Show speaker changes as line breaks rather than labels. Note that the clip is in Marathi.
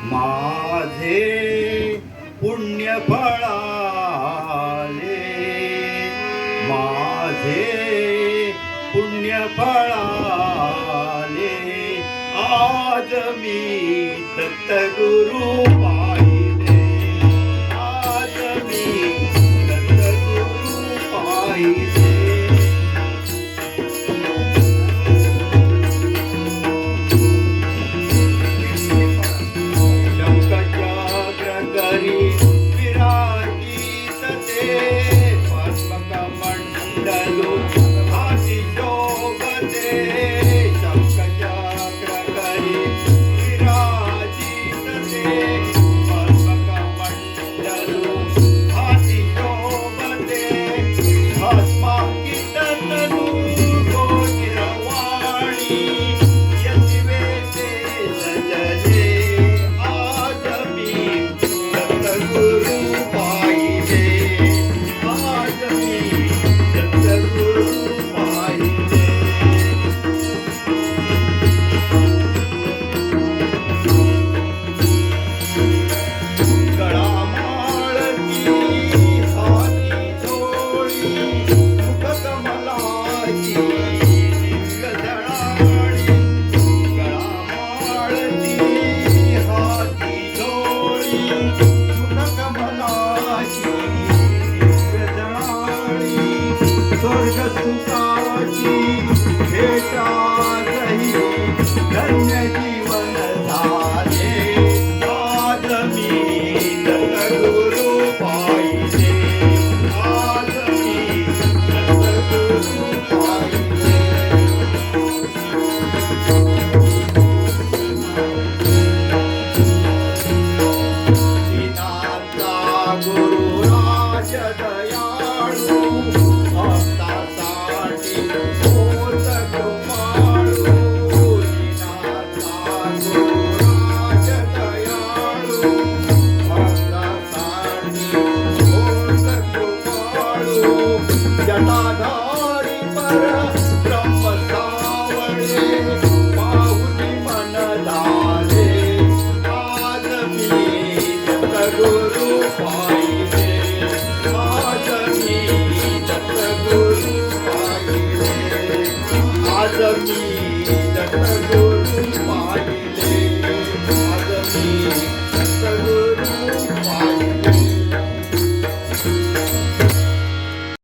माझे पुण्य फळाले, माझे पुण्य फळाले, आज मी दत्तगुरु पाहिले, आज मी दत्तगुरु पाहिले. विराजित ते पद्मकमंडलु हाती शोभते, शंखचक्रधरी विराजित ते पद्मकमंडलु हाती शोभते, भस्मांकित तनु गोचरवाणी यतिवेते सजले, आज मी दत्तगुरु पाहिले, आज मी दत्तगुरु पाहिले. गळामाळती हाती झोळी, मुखकमलाची दिव्य झळाळी, गळामाळती हाती झोळी, मुखकमलाची दिव्य झळाळी, स्वर्ग सुखाची भेटा जही, धन्य जीवन झाले, आज मी दत्तगुरु पाहिले, आज मी दत्तगुरु पाहिले. दीनांचा गुरुराज दयाळू, भक्तासाठी होत कृपाळू, दीनांचा गुरुराज दयाळू, भक्तासाठी होत कृपाळू, जटाधारी परब्रह्म सावळे, पाहुनी मन झाले, आज मी दत्तगुरु पाहिले, आज मी दत्तगुरु पाहिले, आज मी दत्तगुरु